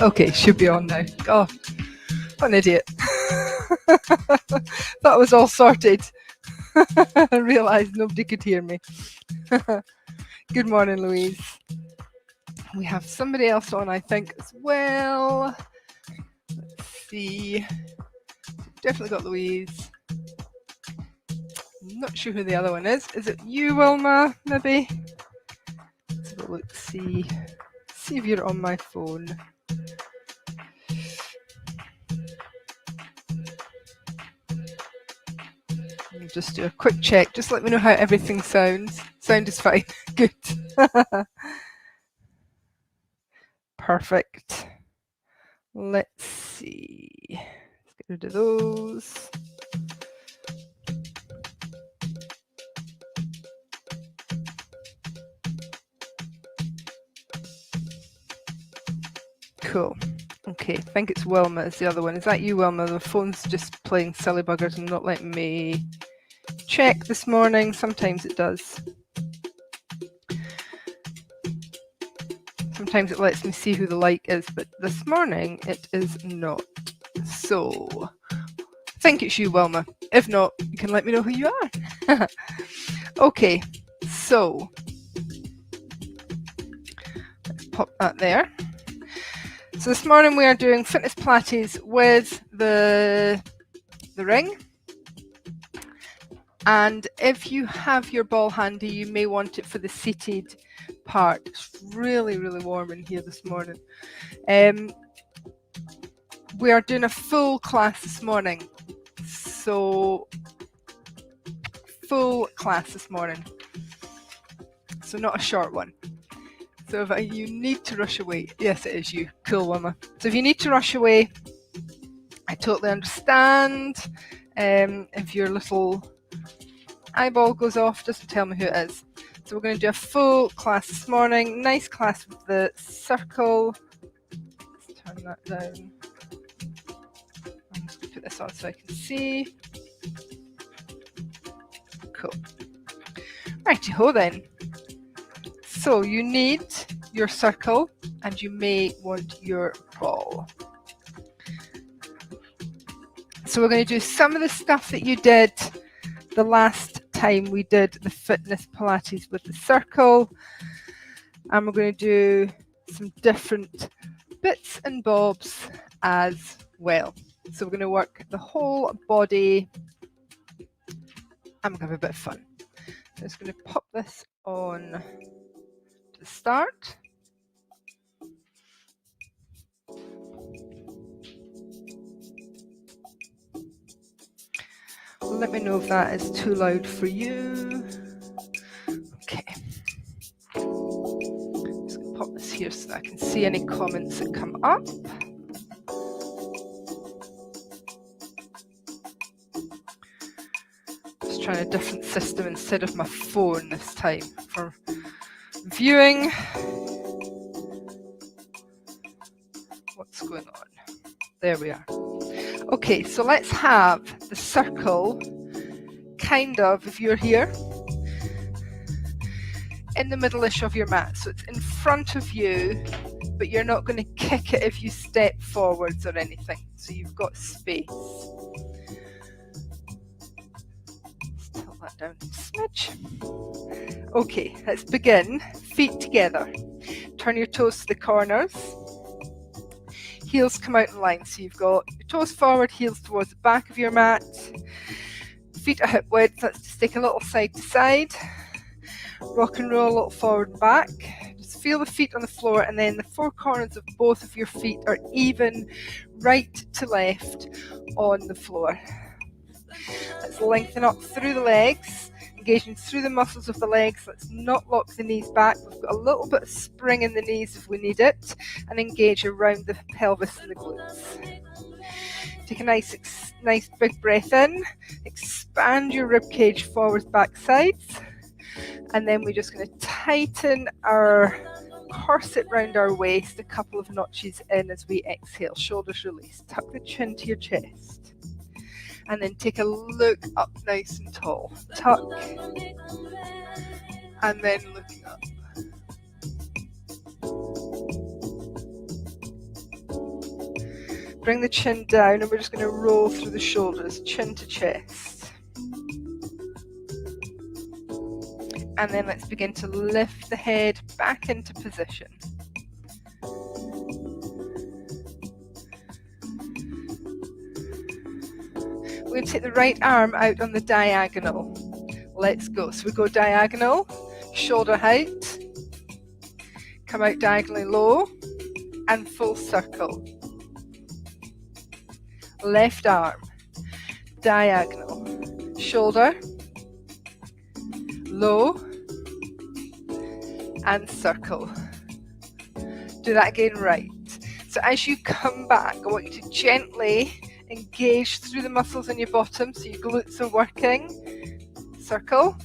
Okay, should be on now. Oh, what an idiot. That was all sorted. I realised nobody could hear me. Good morning, Louise. We have somebody else on, I think, as well. Let's see. Definitely got Louise. I'm not sure who the other one is. Is it you, Wilma, maybe? Let's have a look, see if you're on my phone. I'll just do a quick check. Just let me know how everything sounds. Sound is fine. Good. Perfect. Let's see. Let's get rid of those. Cool. Okay, I think it's Wilma is the other one. Is that you, Wilma? The phone's just playing silly buggers and not letting me check this morning. Sometimes it does. Sometimes it lets me see who the like is, but this morning it is not. So I think it's you, Wilma. If not, you can let me know who you are. Okay, so let's pop that there. So this morning we are doing fitness Pilates with the ring. And if you have your ball handy, you may want it for the seated part. It's really, really warm in here this morning. We are doing a full class this morning. So, full class this morning. So not a short one. So if you need to rush away, yes it is you, cool Wilma. So if you need to rush away, I totally understand. If your little eyeball goes off, just tell me who it is. So we're going to do a full class this morning. Nice class with the circle. Let's turn that down. I'm just going to put this on so I can see. Cool. Righty-ho then. So you need your circle and you may want your ball. So we're going to do some of the stuff that you did the last time we did the fitness Pilates with the circle, and we're going to do some different bits and bobs as well. So we're going to work the whole body and we're going to have a bit of fun. So I'm just going to pop this on to start. Let me know if that is too loud for you. Okay. Just going to pop this here so that I can see any comments that come up. Just trying a different system instead of my phone this time for viewing. What's going on? There we are. Okay, so let's have the circle kind of, if you're here, in the middle-ish of your mat. So it's in front of you, but you're not going to kick it if you step forwards or anything. So you've got space. Let's tilt that down a smidge. Okay, let's begin. Feet together. Turn your toes to the corners. Heels come out in line. So you've got your toes forward, heels towards the back of your mat. Feet at hip width. Let's just take a little side to side. Rock and roll a little forward and back. Just feel the feet on the floor, and then the four corners of both of your feet are even right to left on the floor. Let's lengthen up through the legs, engaging through the muscles of the legs. Let's not lock the knees back. We've got a little bit of spring in the knees if we need it, and engage around the pelvis and the glutes. Take a nice big breath in. Expand your rib cage forwards, back, sides. And then we're just going to tighten our corset round our waist, a couple of notches in as we exhale. Shoulders release. Tuck the chin to your chest. And then take a look up nice and tall. Tuck. And then looking up. bring the chin down and we're just going to roll through the shoulders, chin to chest. And then let's begin to lift the head back into position. We're going to take the right arm out on the diagonal. Let's go. So we go diagonal, shoulder height, come out diagonally low, and full circle. Left arm, diagonal, shoulder, low, and circle. Do that again, right. So as you come back, I want you to gently engage through the muscles in your bottom, so your glutes are working. Circle,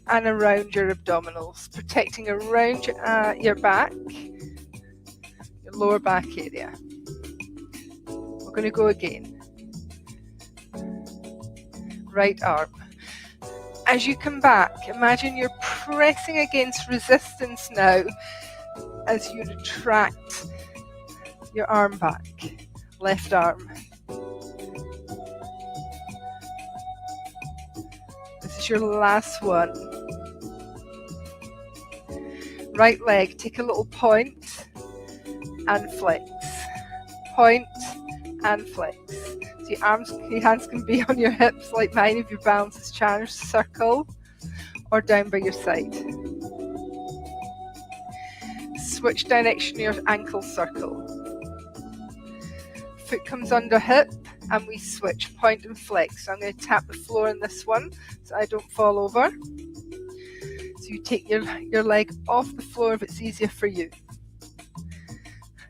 and around your abdominals, protecting around your back, your lower back area. We're going to go again. Right arm. As you come back, imagine you're pressing against resistance now as you retract your arm back. Left arm. This is your last one. Right leg, take a little point and flex. Point and flex. So your hands can be on your hips like mine if your balance is challenged. Circle or down by your side. Switch direction, your ankle circle. Foot comes under hip and we switch, point and flex. So I'm going to tap the floor in this one so I don't fall over. So you take your leg off the floor if it's easier for you.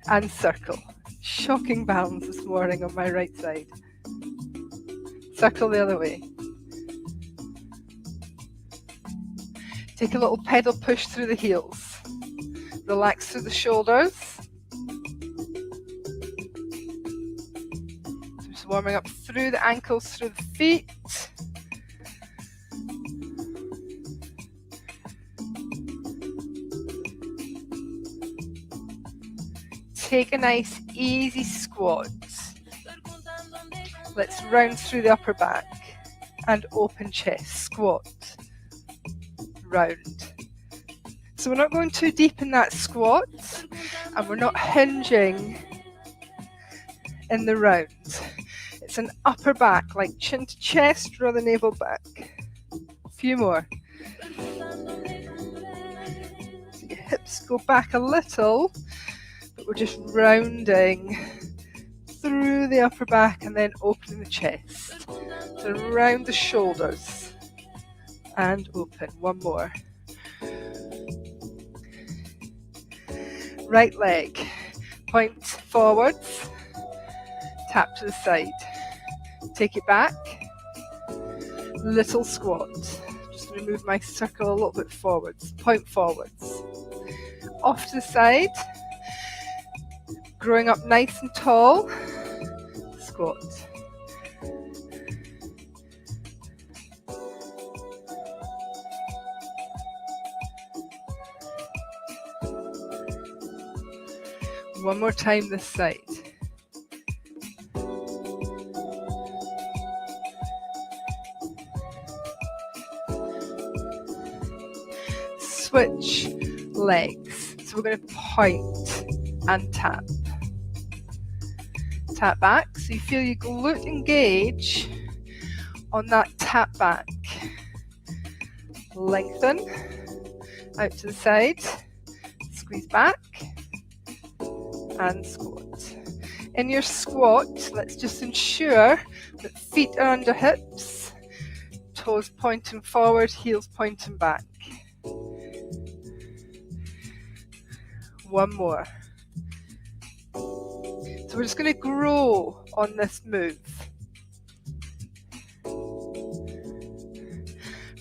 And circle. Shocking balance this morning on my right side. Circle the other way. Take a little pedal push through the heels. Relax through the shoulders. Just warming up through the ankles, through the feet. Take a nice easy squat. Let's round through the upper back and open chest, squat, round. So we're not going too deep in that squat and we're not hinging in the round. It's an upper back, like chin to chest, draw the navel back. A few more. So your hips go back a little, but we're just rounding through the upper back and then opening the chest. So round the shoulders and open. One more. Right leg, point forwards, tap to the side. Take it back. Little squat. Just going to move my circle a little bit forwards. Point forwards. Off to the side. Growing up nice and tall. Squat. One more time this side. Switch legs. So we're going to point and tap. Tap back. So you feel your glute engage on that tap back. Lengthen. Out to the side. Squeeze back. And squat. In your squat, let's just ensure that feet are under hips, toes pointing forward, heels pointing back. One more. So we're just going to grow on this move.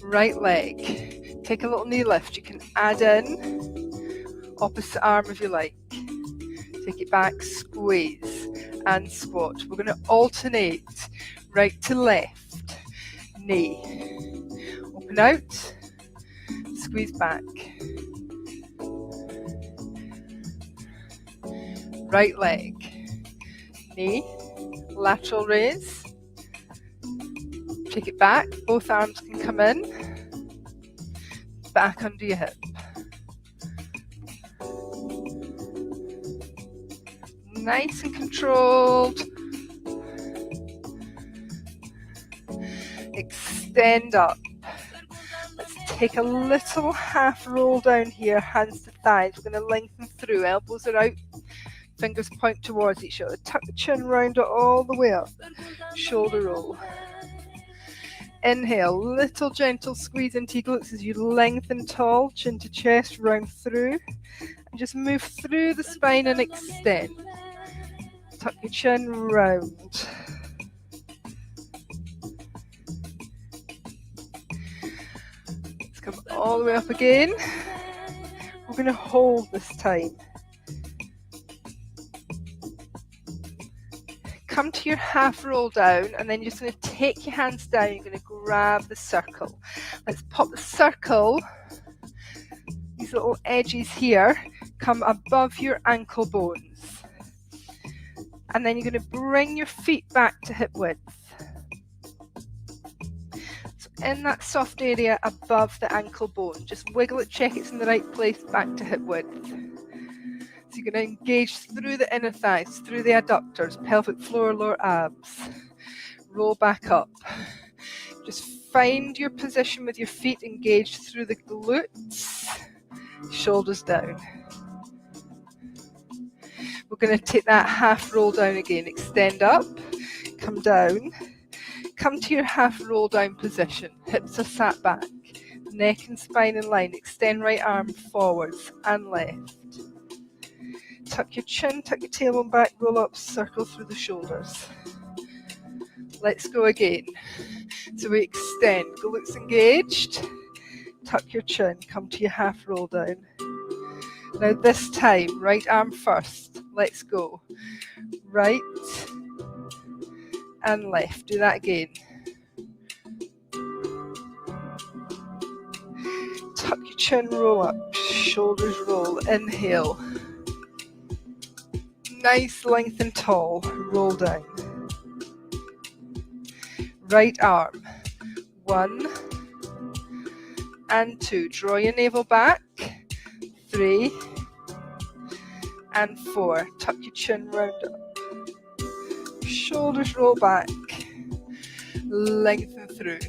Right leg. Take a little knee lift. You can add in opposite arm if you like. Take it back, squeeze, and squat. We're going to alternate right to left, knee. Open out, squeeze back. Right leg, knee, lateral raise, take it back, both arms can come in, back under your hip. Nice and controlled. Extend up. Let's take a little half roll down here, hands to thighs. We're going to lengthen through, elbows are out, fingers point towards each other. Tuck the chin round it all the way up. Shoulder roll. Inhale, little gentle squeeze into your glutes as you lengthen tall, chin to chest, round through. And just move through the spine and extend. Tuck your chin round. Let's come all the way up again. We're going to hold this time. Come to your half roll down, and then you're just going to take your hands down. You're going to grab the circle. Let's pop the circle. These little edges here come above your ankle bones. And then you're going to bring your feet back to hip width. So in that soft area above the ankle bone, just wiggle it, check it's in the right place, back to hip width. So you're going to engage through the inner thighs, through the adductors, pelvic floor, lower abs. Roll back up. Just find your position with your feet engaged through the glutes, shoulders down. We're going to take that half roll down again. Extend up, come down, come to your half roll down position. Hips are sat back, neck and spine in line. Extend right arm forwards and left. Tuck your chin, tuck your tailbone back, roll up, circle through the shoulders. Let's go again. So we extend, glutes engaged, tuck your chin, come to your half roll down. Now this time, right arm first. Let's go. Right and left. Do that again. Tuck your chin, roll up, shoulders roll, inhale. Nice length and tall, roll down. Right arm, 1 and 2. Draw your navel back, 3 and 4. Tuck your chin round up. Shoulders roll back, lengthen through.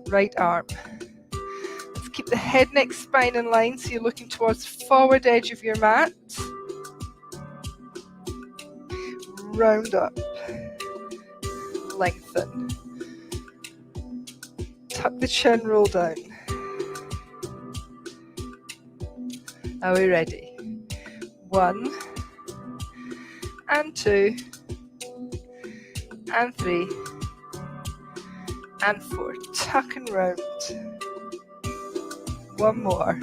Right arm. Let's keep the head, neck, spine in line so you're looking towards forward edge of your mat. Round up, lengthen. Tuck the chin, roll down. Are we ready? 1 and 2 and 3 and 4. Tuck and round. One more.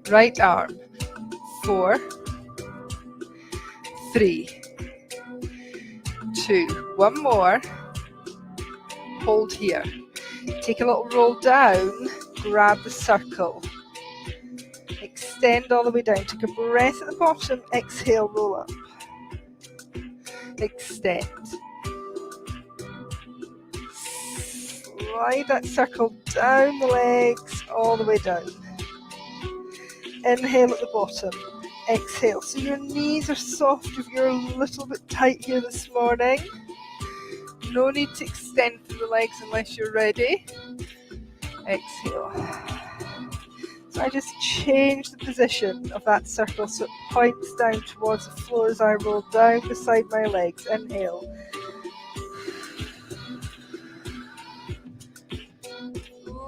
Right arm, 4, 3, 2, one more. Hold here. Take a little roll down, grab the circle. Extend all the way down. Take a breath at the bottom, exhale, roll up. Extend. Slide that circle down the legs, all the way down. Inhale at the bottom, exhale. So your knees are soft if you're a little bit tight here this morning. No need to extend through the legs unless you're ready. Exhale. So I just change the position of that circle so it points down towards the floor as I roll down beside my legs. Inhale.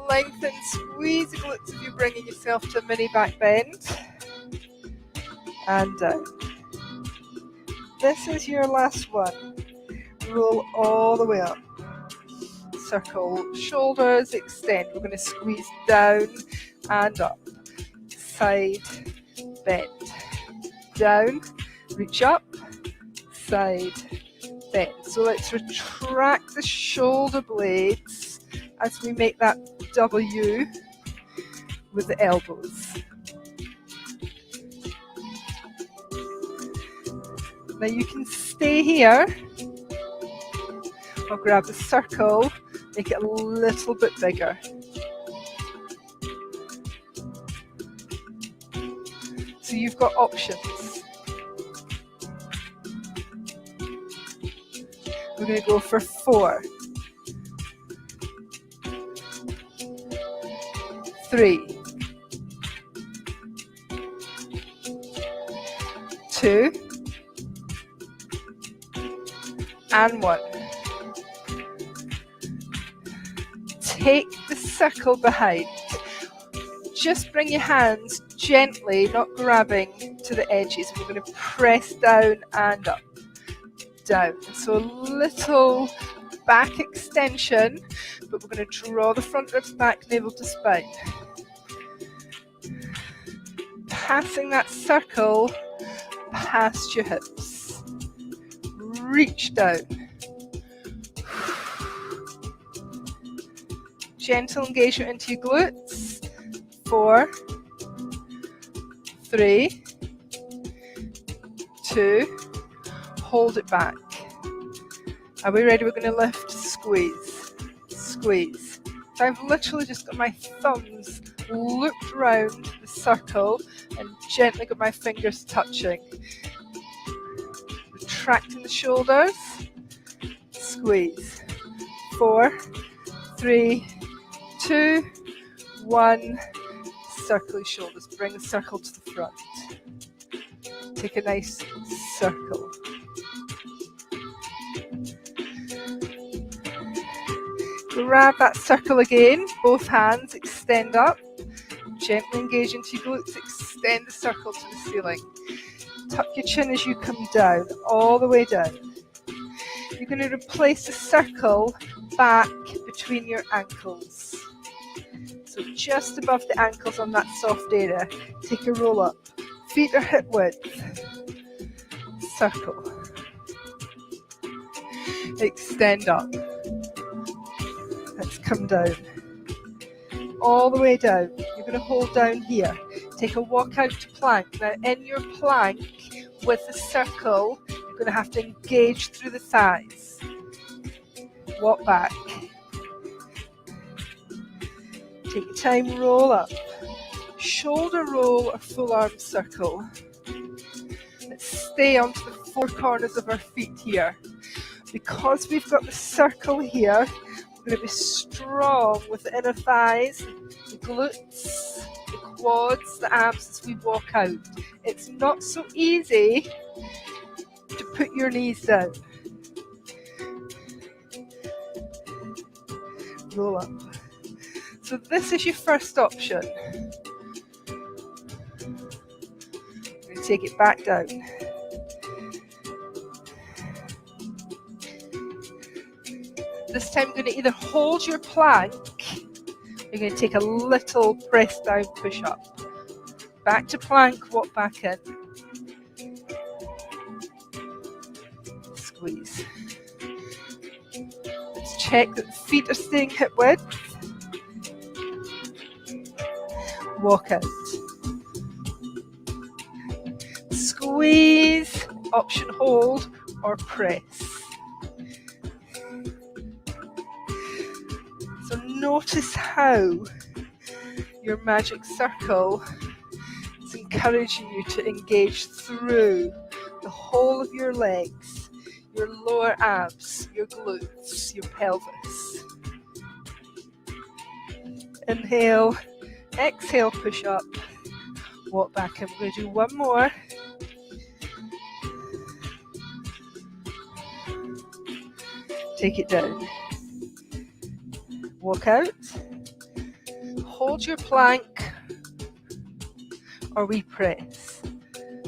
Lengthen, squeeze the glutes if you're bringing yourself to a mini back bend. And down. This is your last one. Roll all the way up. Circle shoulders, extend. We're going to squeeze down and up. Side, bend. Down, reach up, side, bend. So let's retract the shoulder blades. as we make that W with the elbows. Now you can stay here or grab the circle, make it a little bit bigger. So you've got options. We're going to go for 4, 3, 2, and 1. Take the circle behind. Just bring your hands gently, not grabbing to the edges. We're going to press down and up, down. So a little back extension, but we're going to draw the front ribs back, navel to spine. Passing that circle past your hips. Reach down. Gentle engagement into your glutes. 4, 3, 2, hold it back. Are we ready? We're going to lift, squeeze, squeeze. So I've literally just got my thumbs looped around the circle and gently got my fingers touching. Retracting the shoulders, squeeze. 4, 3, 2, 1. Circle your shoulders, bring the circle to the front. Take a nice circle. Grab that circle again, both hands, extend up, gently engage into your glutes, extend the circle to the ceiling. Tuck your chin as you come down, all the way down. You're going to replace the circle back between your ankles. So just above the ankles on that soft area, take a roll up. Feet are hip width. Circle. Extend up. Let's come down. All the way down. You're going to hold down here. Take a walk out to plank. Now in your plank with the circle, you're going to have to engage through the thighs. Walk back. Take your time, roll up. Shoulder roll or full arm circle. Let's stay onto the 4 corners of our feet here. Because we've got the circle here, we're going to be strong with the inner thighs, the glutes, the quads, the abs as we walk out. It's not so easy to put your knees down. Roll up. So this is your first option. I'm going to take it back down. This time you're going to either hold your plank, you're going to take a little press down push up. Back to plank, walk back in. Squeeze. Let's check that the feet are staying hip width. Walk out. Squeeze, option hold or press. So notice how your magic circle is encouraging you to engage through the whole of your legs, your lower abs, your glutes, your pelvis. Inhale. Exhale, push up, walk back in. We're going to do one more. Take it down. Walk out. Hold your plank or we press.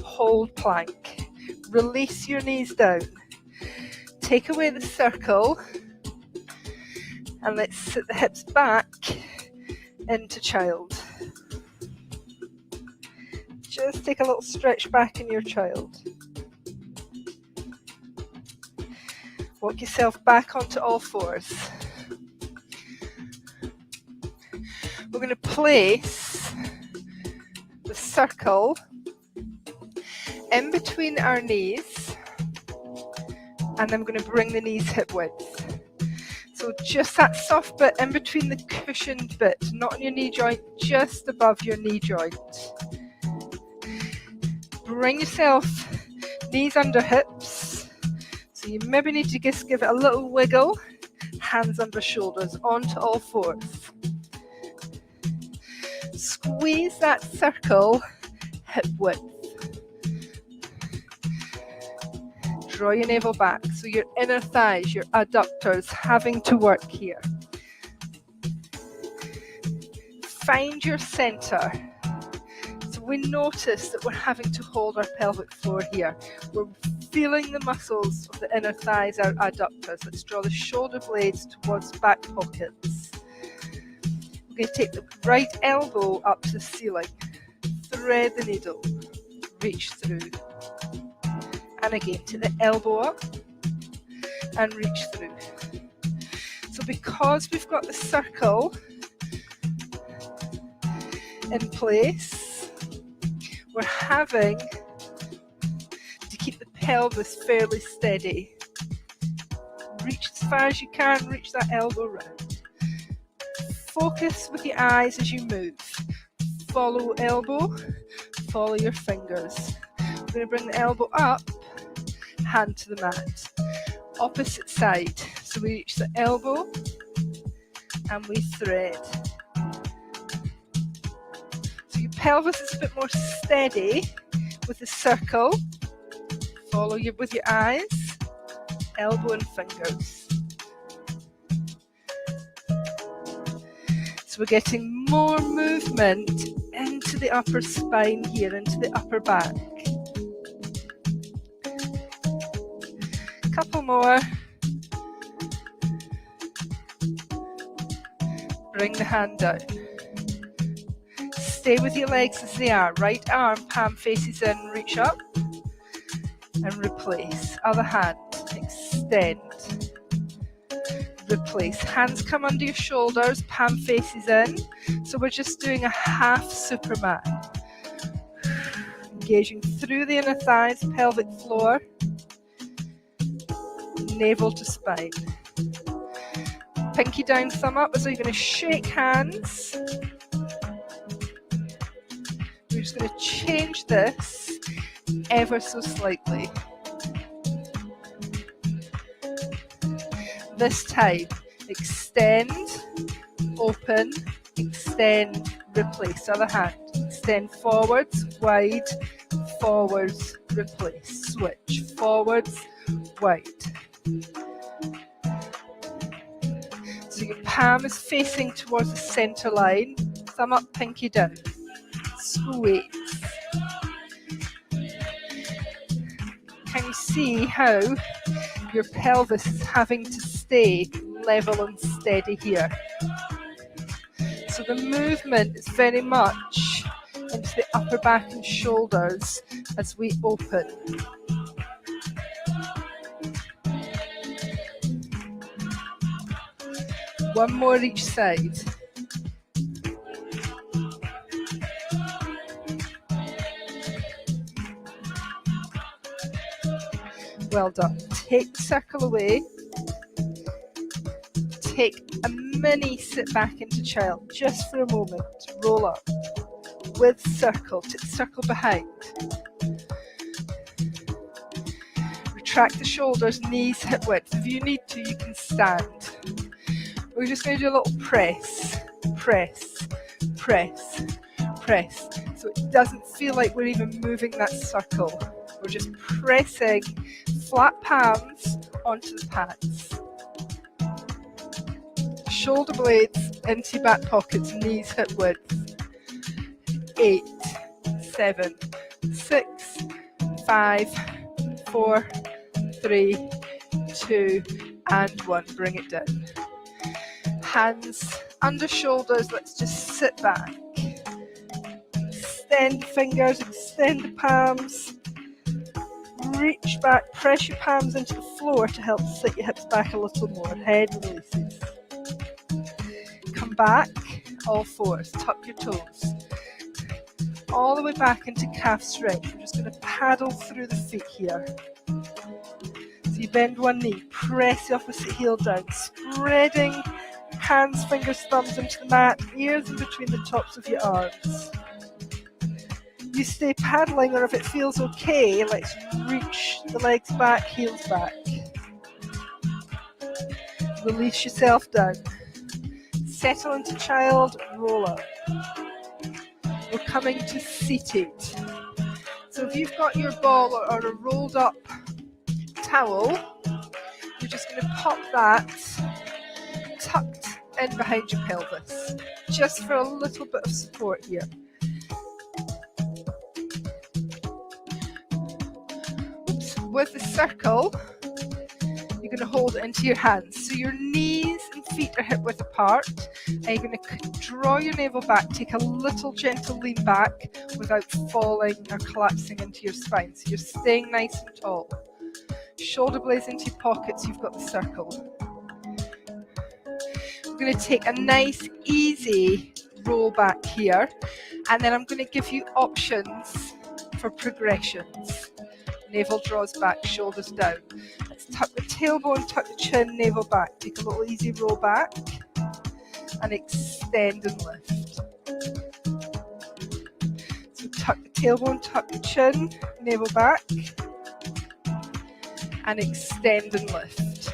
Hold plank. Release your knees down. Take away the circle and let's sit the hips back into child. Just take a little stretch back in your child. Walk yourself back onto all fours. we're going to place the circle in between our knees, and then we're going to bring the knees hip width. So just that soft bit in between the cushioned bit, not on your knee joint, just above your knee joint. Bring yourself knees under hips. So you maybe need to just give it a little wiggle. Hands under shoulders, onto all fours. Squeeze that circle hip width. Draw your navel back, so your inner thighs, your adductors having to work here. Find your center. So we notice that we're having to hold our pelvic floor here. We're feeling the muscles of the inner thighs, our adductors. Let's draw the shoulder blades towards the back pockets. We're going to take the right elbow up to the ceiling. Thread the needle. Reach through. And again, to the elbow up and reach through. So because we've got the circle in place, we're having to keep the pelvis fairly steady. Reach as far as you can, reach that elbow round. Focus with your eyes as you move. Follow elbow, follow your fingers. We're going to bring the elbow up, hand to the mat. Opposite side. So we reach the elbow and we thread. So your pelvis is a bit more steady with the circle. Follow with your eyes, elbow and fingers. So we're getting more movement into the upper spine here, into the upper back. Couple more. Bring the hand down. Stay with your legs as they are. Right arm, palm faces in, reach up and replace. Other hand, extend. Replace. Hands come under your shoulders, palm faces in. So we're just doing a half Superman. Engaging through the inner thighs, pelvic floor. Navel to spine. Pinky down, thumb up. So you're going to shake hands. We're just going to change this ever so slightly. This time, extend, open, extend, replace. Other hand. Extend forwards, wide, forwards, replace. Switch. Forwards, wide. So your palm is facing towards the center line. Thumb up, pinky down. Squeeze. Can you see how your pelvis is having to stay level and steady here? So the movement is very much into the upper back and shoulders as we open. One more each side. Well done. Take the circle away. Take a mini sit back into child just for a moment. Roll up with circle. Take the circle behind. Retract the shoulders, knees hip width. If you need to, you can stand. We're just going to do a little press, press, press, press. So it doesn't feel like we're even moving that circle. We're just pressing flat palms onto the pads. Shoulder blades into your back pockets, knees hip width. 8, 7, 6, 5, 4, 3, 2, and 1. Bring it down. Hands under shoulders, let's just sit back. Extend fingers, extend the palms. Reach back, press your palms into the floor to help sit your hips back a little more. Head releases. Come back, all fours, tuck your toes. All the way back into calf stretch. We're just going to paddle through the feet here. So you bend one knee, press the opposite heel down, spreading hands, fingers, thumbs into the mat, ears in between the tops of your arms. You stay paddling, or if it feels okay, let's reach the legs back, heels back. Release yourself down. Settle into child, roll up. We're coming to seated. So if you've got your ball or a rolled up towel, you're just going to pop that tucked in behind your pelvis, just for a little bit of support here. With the circle, you're going to hold it into your hands. So your knees and feet are hip width apart. And you're going to draw your navel back, take a little gentle lean back without falling or collapsing into your spine. So you're staying nice and tall. Shoulder blades into your pockets, you've got the circle. We're going to take a nice, easy roll back here. And then I'm going to give you options for progressions. Navel draws back, shoulders down. Let's tuck the tailbone, tuck the chin, navel back. Take a little easy roll back and extend and lift. So tuck the tailbone, tuck the chin, navel back and extend and lift.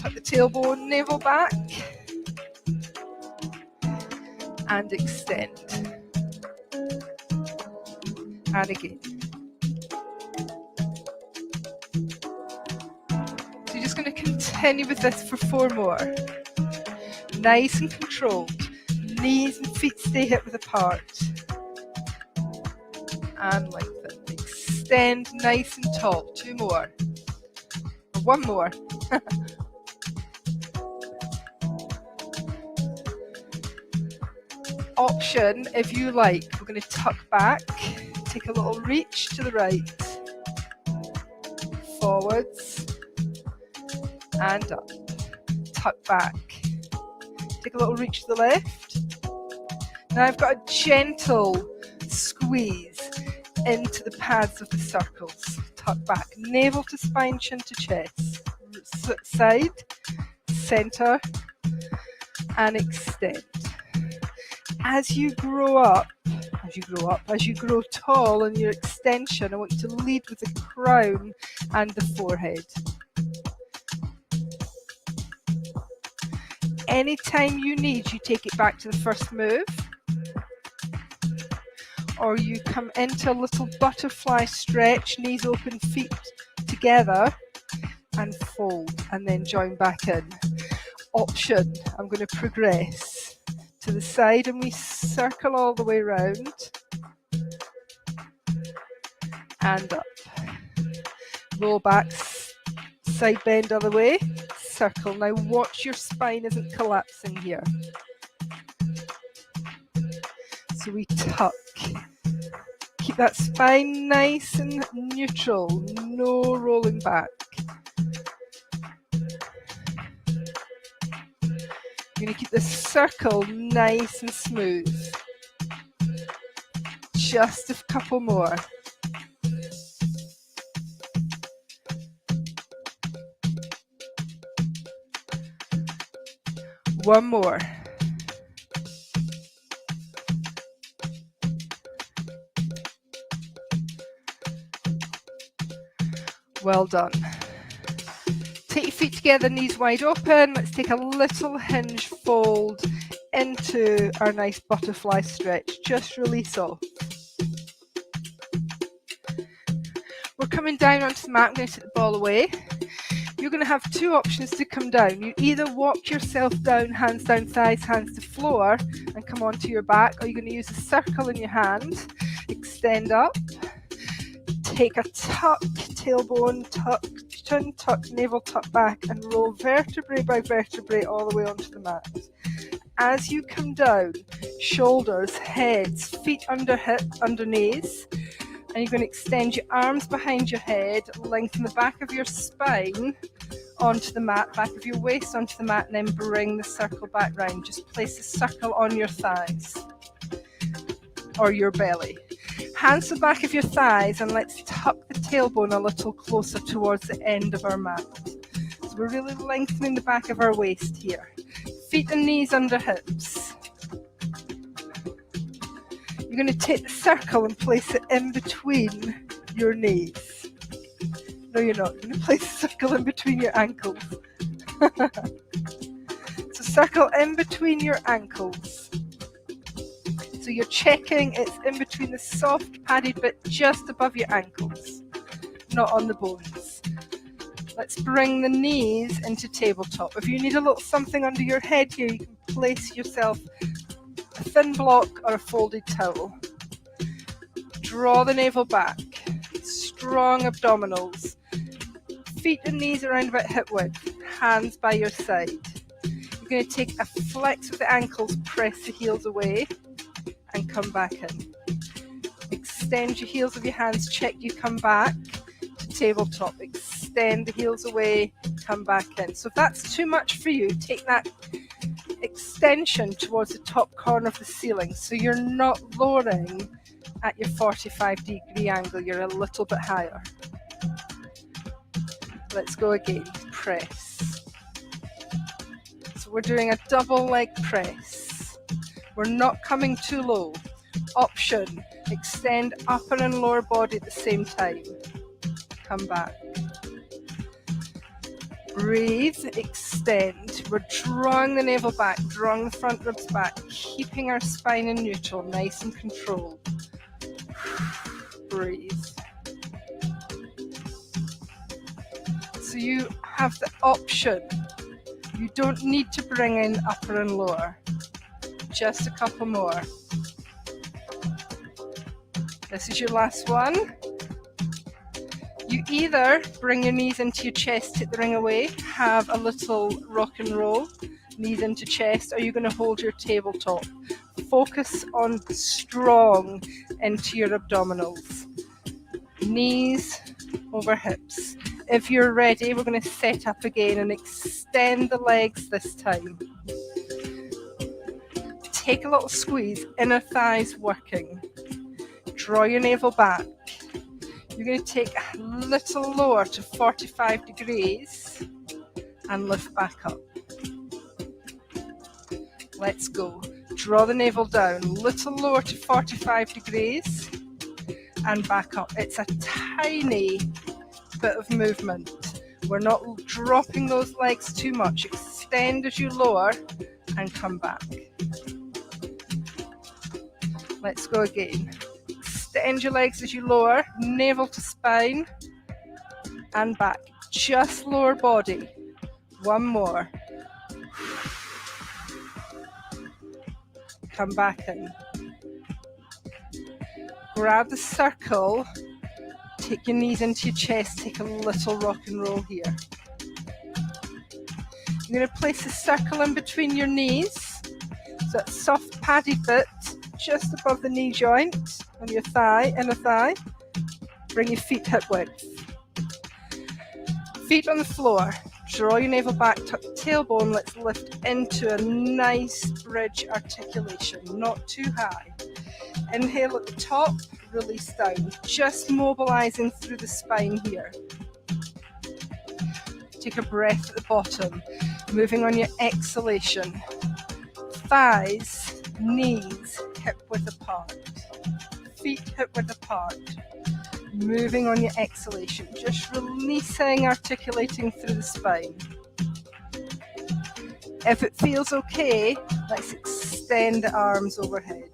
Tuck the tailbone, navel back and extend. And again. So you're just going to continue with this for 4 more. Nice and controlled. Knees and feet stay hip width apart. And lengthen. Extend nice and tall. 2 more. Or 1 more. Option, if you like, we're going to tuck back. Take a little reach to the right, forwards and up, tuck back, take a little reach to the left. Now I've got a gentle squeeze into the pads of the circles, tuck back, navel to spine, chin to chest, side, center and extend. As you grow tall in your extension, I want you to lead with the crown and the forehead. Anytime you need, you take it back to the first move, or you come into a little butterfly stretch, knees open, feet together, and fold, and then join back in. Option, I'm going to progress to the side and we circle all the way around and up. Roll back, side bend other way, circle. Now watch your spine isn't collapsing here. So we tuck. Keep that spine nice and neutral, no rolling back. You're going to keep the circle nice and smooth. Just a couple more. One more. Well done. Take your feet together, knees wide open. Let's take a little hinge fold into our nice butterfly stretch. Just release off. We're coming down onto the mat. I'm going to take the ball away. You're going to have 2 options to come down. You either walk yourself down, hands down thighs, hands to floor, and come onto your back, or you're going to use a circle in your hand, extend up, take a tuck, tailbone, tuck, chin tuck, navel tuck back, and roll vertebrae by vertebrae all the way onto the mat. As you come down, shoulders, heads, feet under hip, under knees, and you're going to extend your arms behind your head, lengthen the back of your spine, onto the mat, back of your waist onto the mat, and then bring the circle back round. Just place the circle on your thighs or your belly. Hands to the back of your thighs, and let's tuck the tailbone a little closer towards the end of our mat. So we're really lengthening the back of our waist here. Feet and knees under hips. You're going to take the circle and place it in between your knees. No, you're not. You're going to place the circle in between your ankles. So circle in between your ankles. So you're checking it's in between the soft padded bit just above your ankles, not on the bones. Let's bring the knees into tabletop. If you need a little something under your head here, you can place yourself a thin block or a folded towel. Draw the navel back. Strong abdominals. Feet and knees around about hip width. Hands by your side. You're going to take a flex with the ankles, press the heels away, and come back in. Extend your heels of your hands, check you come back to tabletop. Extend the heels away, come back in. So if that's too much for you, take that extension towards the top corner of the ceiling, so you're not lowering at your 45-degree angle, you're a little bit higher. Let's go again. Press. So we're doing a double leg press. We're not coming too low. Option, extend upper and lower body at the same time. Come back. Breathe, extend. We're drawing the navel back, drawing the front ribs back, keeping our spine in neutral, nice and controlled. Breathe. So you have the option. You don't need to bring in upper and lower. Just a couple more. This is your last one. You either bring your knees into your chest, take the ring away, have a little rock and roll, knees into chest, or you're going to hold your tabletop. Focus on strong into your abdominals. Knees over hips. If you're ready, we're going to set up again and extend the legs this time. Take a little squeeze, inner thighs working. Draw your navel back. You're going to take a little lower to 45 degrees and lift back up. Let's go. Draw the navel down, little lower to 45 degrees and back up. It's a tiny bit of movement. We're not dropping those legs too much. Extend as you lower and come back. Let's go again. Extend your legs as you lower, navel to spine and back. Just lower body. One more. Come back in. Grab the circle, take your knees into your chest, take a little rock and roll here. You're going to place the circle in between your knees, so that soft padded bit just above the knee joint on your thigh, inner thigh. Bring your feet hip width. Feet on the floor. Draw your navel back, tuck the tailbone. Let's lift into a nice bridge articulation, not too high. Inhale at the top, release down. Just mobilizing through the spine here. Take a breath at the bottom. Moving on your exhalation. Thighs, knees, hip width apart. Feet hip width apart. Moving on your exhalation, just releasing, articulating through the spine. If it feels okay, let's extend the arms overhead.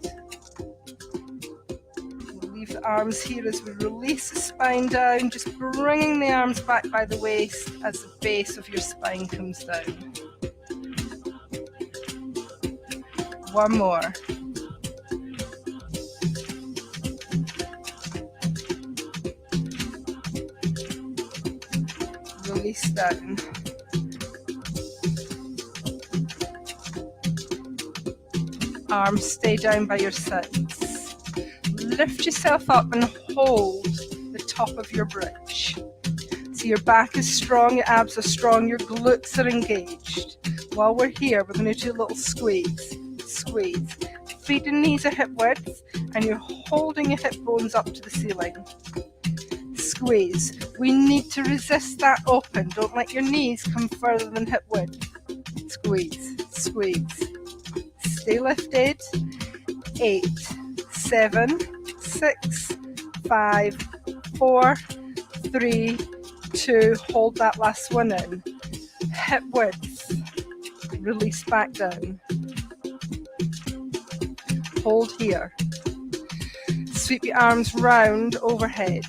We'll leave the arms here as we release the spine down, just bringing the arms back by the waist as the base of your spine comes down. One more. Release down. Arms stay down by your sides. Lift yourself up and hold the top of your bridge. So your back is strong, your abs are strong, your glutes are engaged. While we're here, we're going to do a little squeeze, squeeze. Feet and knees are hip width, and you're holding your hip bones up to the ceiling. Squeeze. We need to resist that open. Don't let your knees come further than hip width. Squeeze, squeeze. Stay lifted. 8, 7, 6, 5, 4, 3, 2. Hold that last one in. Hip width. Release back down. Hold here. Sweep your arms round overhead.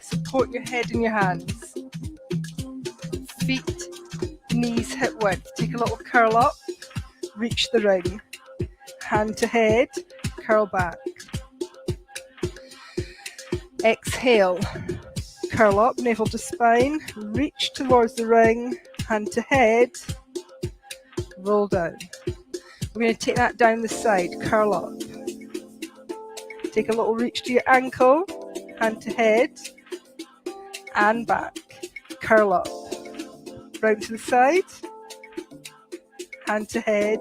Support your head in your hands. Feet, knees, hip width. Take a little curl up. Reach the ring. Hand to head. Curl back. Exhale. Curl up, navel to spine. Reach towards the ring. Hand to head. Roll down. We're going to take that down the side. Curl up. Take a little reach to your ankle. Hand to head. And back. Curl up. Round to the side. Hand to head.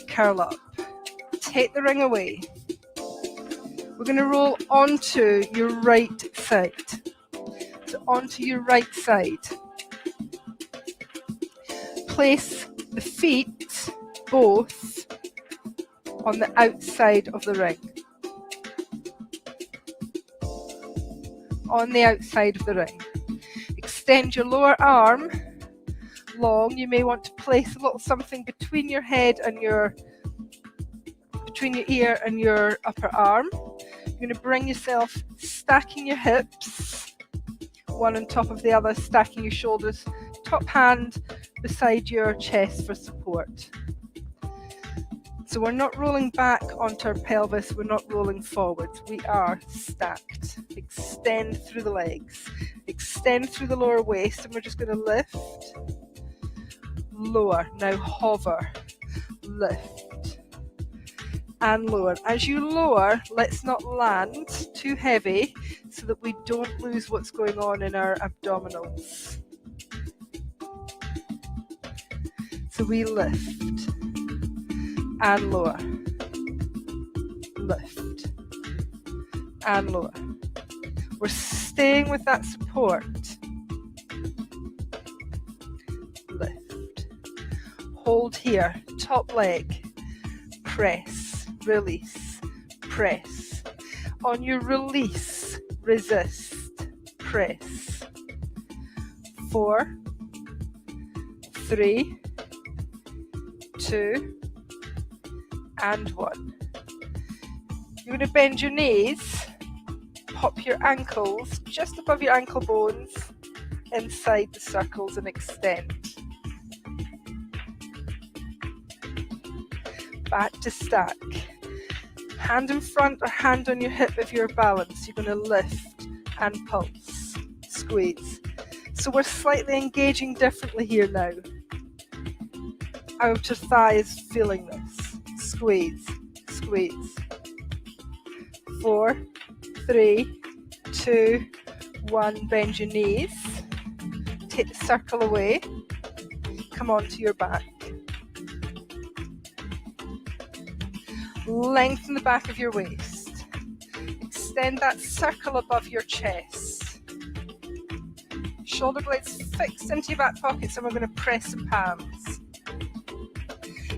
Curl up. Take the ring away. We're going to roll onto your right side. So onto your right side. Place the feet both on the outside of the ring. On the outside of the ring. Extend your lower arm long. You may want to place a little something between your head and between your ear and your upper arm. You're going to bring yourself stacking your hips, one on top of the other, stacking your shoulders, top hand beside your chest for support. So we're not rolling back onto our pelvis, we're not rolling forwards, we are stacked. Extend through the legs, extend through the lower waist, and we're just going to lift, lower, now hover, lift, and lower. As you lower, let's not land too heavy so that we don't lose what's going on in our abdominals. So we lift and lower, lift and lower. We're staying with that support. Lift. Hold here, top leg, press, release, press. On your release, resist, press. 4, 3, 2, and 1. You're going to bend your knees, pop your ankles just above your ankle bones inside the circles and extend. Back to stack. Hand in front or hand on your hip if you're balanced. You're going to lift and pulse, squeeze. So we're slightly engaging differently here now. Outer thigh is feeling this. Squeeze, squeeze. 4, 3, 2, 1. Bend your knees. Take the circle away. Come onto your back. Lengthen the back of your waist. Extend that circle above your chest. Shoulder blades fixed into your back pockets, and we're going to press the palms.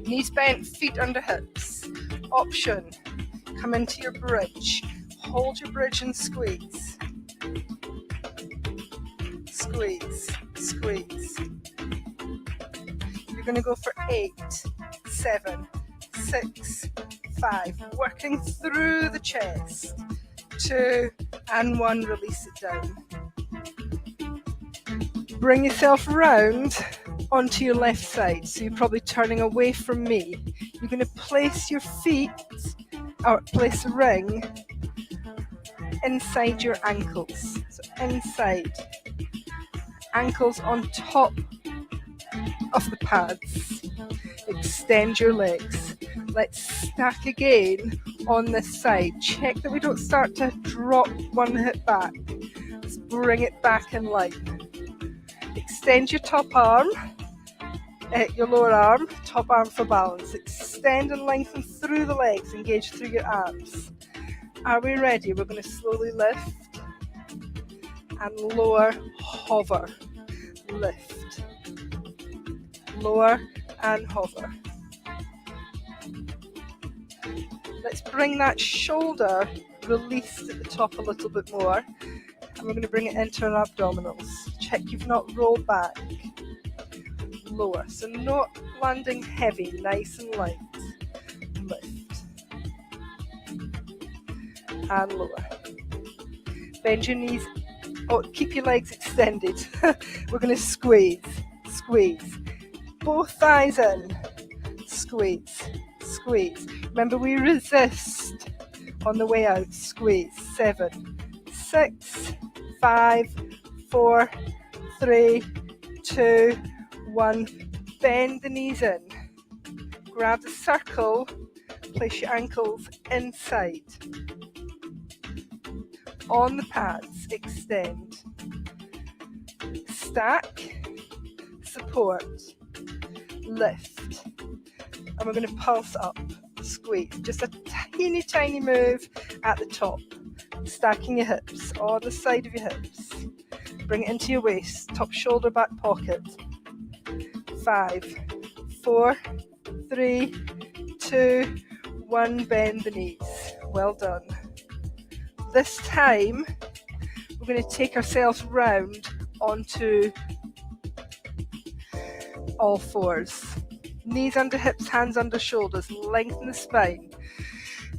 Knees bent, feet under hips. Option, come into your bridge. Hold your bridge and squeeze. Squeeze, squeeze. You're going to go for 8, 7, 6, 5. Working through the chest. 2 and 1, release it down. Bring yourself round onto your left side, so you're probably turning away from me. You're going to place your feet, or place a ring inside your ankles. So inside, ankles on top of the pads. Extend your legs. Let's stack again on this side. Check that we don't start to drop one hip back. Let's bring it back in line. Extend your top arm, your lower arm, top arm for balance. Extend and lengthen through the legs, engage through your abs. Are we ready? We're going to slowly lift and lower, hover, lift, lower and hover. Let's bring that shoulder released at the top a little bit more, and we're going to bring it into our abdominals. Check you've not rolled back. Lower, so not landing heavy, nice and light. Lift and lower. Bend your knees. Oh, keep your legs extended. We're going to squeeze, squeeze. Both thighs in. Squeeze, squeeze. Remember, we resist on the way out. Squeeze. 7, 6, 5, 4, 3, 2, 1. Bend the knees in. Grab the circle. Place your ankles inside. On the pads, extend. Stack. Support. Lift. And we're going to pulse up. Squeeze. Just a teeny tiny move at the top. Stacking your hips on the side of your hips. Bring it into your waist. Top shoulder, back pocket. 5, 4, 3, 2, 1. Bend the knees. Well done. This time, we're going to take ourselves round onto all fours. Knees under hips, hands under shoulders. Lengthen the spine.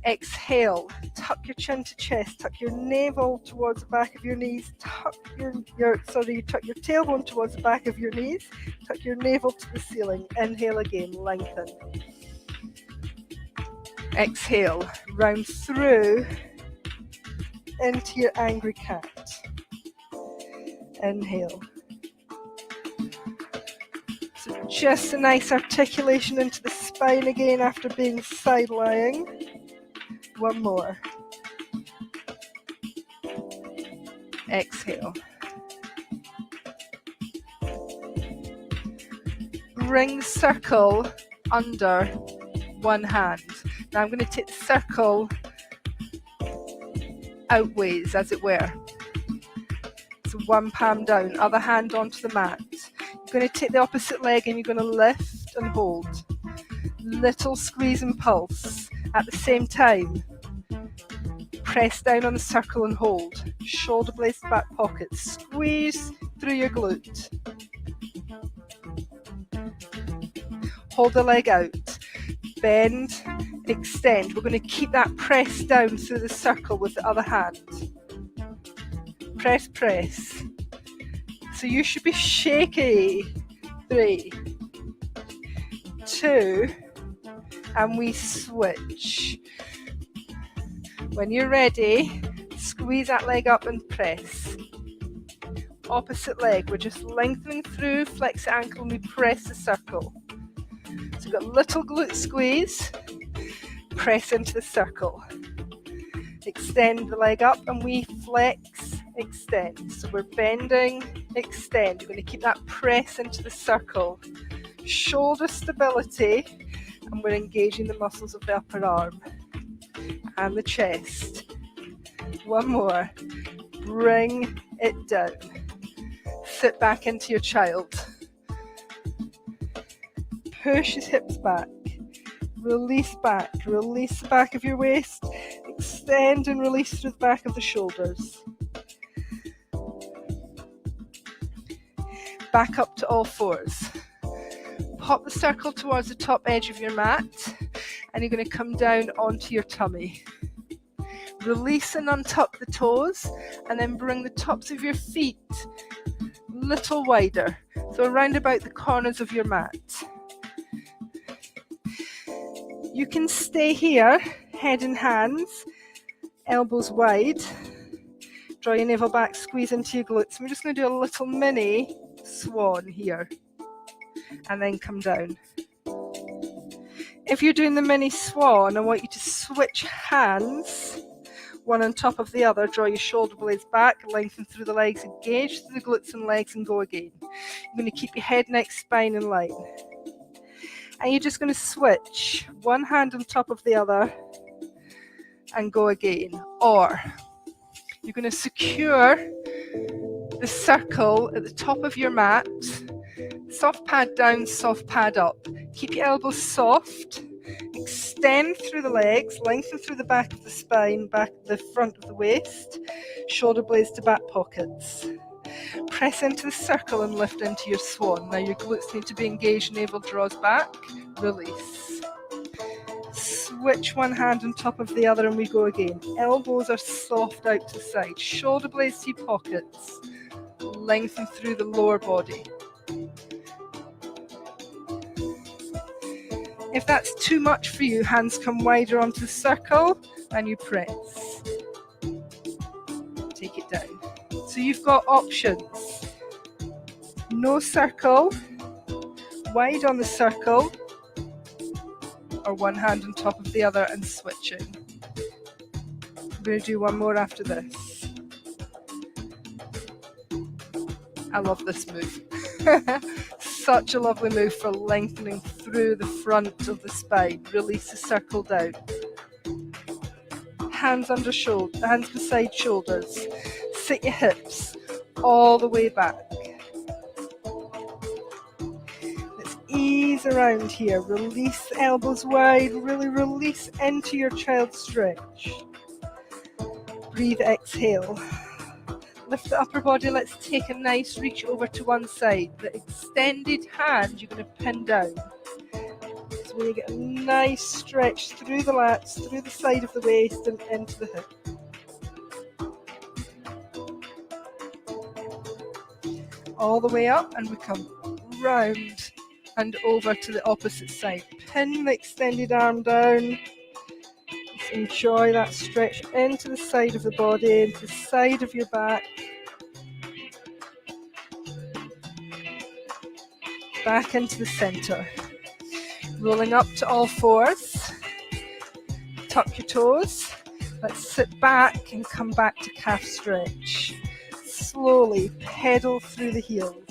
Exhale. Tuck your chin to chest. Tuck your navel towards the back of your knees. Tuck your tailbone towards the back of your knees. Tuck your navel to the ceiling. Inhale again. Lengthen. Exhale. Round through into your angry cat. Inhale. So just a nice articulation into the spine again after being side lying. One more. Exhale. Bring the circle under one hand. Now I'm going to take the circle outways, as it were. So one palm down, other hand onto the mat. You're going to take the opposite leg and you're going to lift and hold. Little squeeze and pulse. At the same time, press down on the circle and hold. Shoulder blades to back pocket. Squeeze through your glute. Hold the leg out. Bend, extend. We're going to keep that press down through the circle with the other hand. Press, press. So you should be shaky. 3, 2, and we switch. When you're ready, squeeze that leg up and press. Opposite leg, we're just lengthening through, flex the ankle and we press the circle. So we've got little glute squeeze, press into the circle. Extend the leg up and we flex, extend. So we're bending, extend. We're going to keep that press into the circle. Shoulder stability, and we're engaging the muscles of the upper arm and the chest. One more. Bring it down. Sit back into your child. Push his hips back. Release back. Release the back of your waist. Extend and release through the back of the shoulders. Back up to all fours. Pop the circle towards the top edge of your mat, and you're going to come down onto your tummy. Release and untuck the toes, and then bring the tops of your feet a little wider, so around about the corners of your mat. You can stay here, head and hands, elbows wide. Draw your navel back, squeeze into your glutes. We're just going to do a little mini swan here, and then come down. If you're doing the mini swan, I want you to switch hands one on top of the other. Draw your shoulder blades back, lengthen through the legs, engage through the glutes and legs, and go again. You're going to keep your head, neck, spine in line. And you're just going to switch one hand on top of the other and go again. Or you're going to secure the circle at the top of your mat. Soft pad down, soft pad up. Keep your elbows soft. Extend through the legs, lengthen through the back of the spine, back the front of the waist, shoulder blades to back pockets. Press into the circle and lift into your swan. Now your glutes need to be engaged, navel draws back, release. Switch one hand on top of the other and we go again. Elbows are soft out to the side, shoulder blades to your pockets, lengthen through the lower body. If that's too much for you, hands come wider onto the circle and you press. Take it down. So you've got options. No circle, wide on the circle, or one hand on top of the other and switching. I'm going to do one more after this. I love this move. Such a lovely move for lengthening through the front of the spine. Release the circle down. Hands under shoulder, hands beside shoulders. Sit your hips all the way back. Let's ease around here. Release the elbows wide. Really release into your child stretch. Breathe, exhale. Lift the upper body. Let's take a nice reach over to one side. The extended hand you're going to pin down. So you get a nice stretch through the lats, through the side of the waist and into the hip. All the way up and we come round and over to the opposite side. Pin the extended arm down. Just enjoy that stretch into the side of the body, into the side of your back. Back into the center. Rolling up to all fours. Tuck your toes. Let's sit back and come back to calf stretch. Slowly pedal through the heels.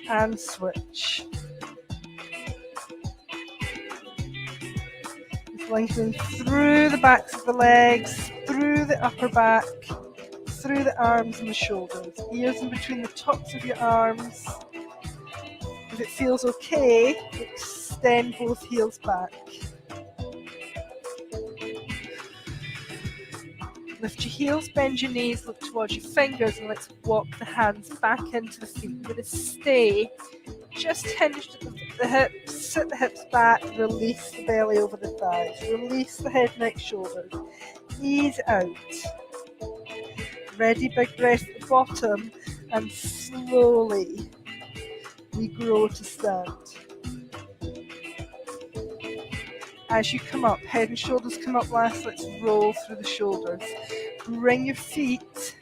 And switch. Lengthen through the backs of the legs, through the upper back, through the arms and the shoulders. Ears in between the tops of your arms. If it feels okay, extend both heels back. Lift your heels, bend your knees, look towards your fingers, and let's walk the hands back into the feet. We're going to stay just hinged at the hips, sit the hips back, release the belly over the thighs, release the head, neck, shoulders, ease out. Ready, big breath at the bottom, and slowly we grow to stand. As you come up, head and shoulders come up last, let's roll through the shoulders. Bring your feet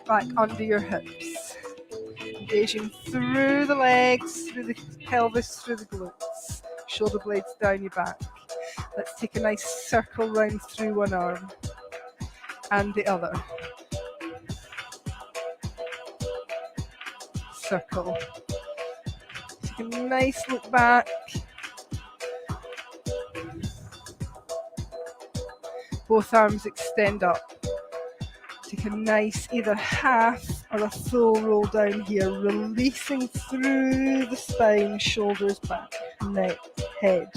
back under your hips. Engaging through the legs, through the pelvis, through the glutes. Shoulder blades down your back. Let's take a nice circle round through one arm and the other. Circle. Take a nice look back. Both arms extend up. Take a nice either half or a full roll down here, releasing through the spine, shoulders back, neck, head.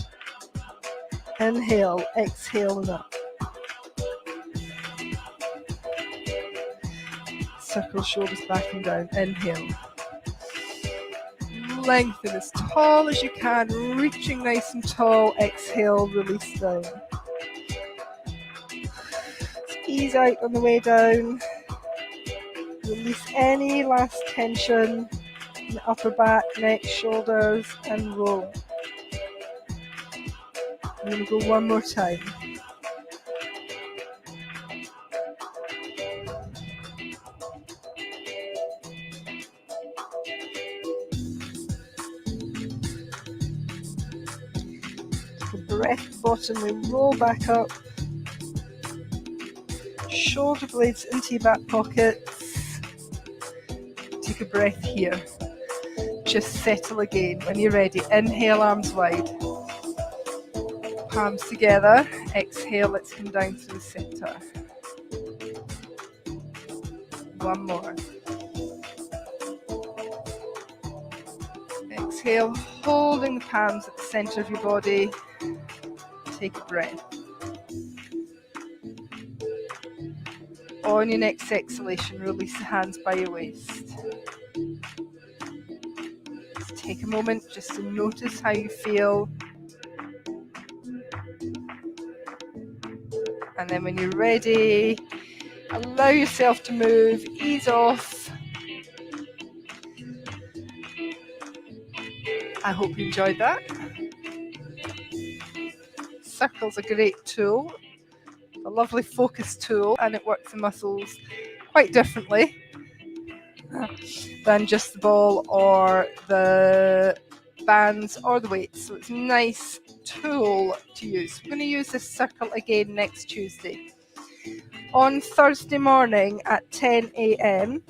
Inhale, exhale and up. Circle shoulders back and down. Inhale. Lengthen as tall as you can, reaching nice and tall. Exhale, release down. Ease out on the way down. Release any last tension in the upper back, neck, shoulders, and roll. I'm going to go one more time. The breath bottom, we roll back up. shoulder blades into your back pockets. Take a breath here. Just settle again. When you're ready, inhale, arms wide. Palms together. Exhale, let's come down through the center. One more. Exhale, holding the palms at the center of your body. Take a breath. On your next exhalation, release the hands by your waist. Just take a moment just to notice how you feel. And then when you're ready, allow yourself to move, ease off. I hope you enjoyed that. Circle's a great tool, a lovely focus tool, and it works the muscles quite differently than just the ball or the bands or the weights. So it's a nice tool to use. We're going to use this circle again next Tuesday. On Thursday morning at 10 a.m,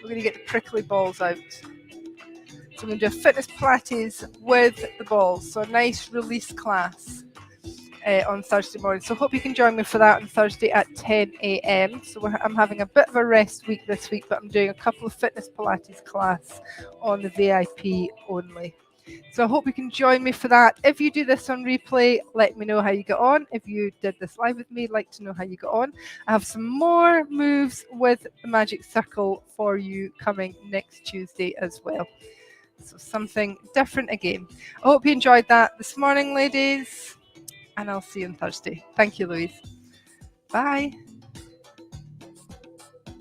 we're going to get the prickly balls out. So we're going to do a fitness Pilates with the balls. So a nice release class on Thursday morning. So hope you can join me for that on Thursday at 10 a.m. So I'm having a bit of a rest week this week, but I'm doing a couple of fitness Pilates class on the VIP only. So I hope you can join me for that. If you do this on replay, let me know how you get on. If you did this live with me, I'd like to know how you got on. I have some more moves with the magic circle for you coming next Tuesday as well. So something different again. I hope you enjoyed that this morning, ladies, and I'll see you on Thursday. Thank you, Louise. Bye.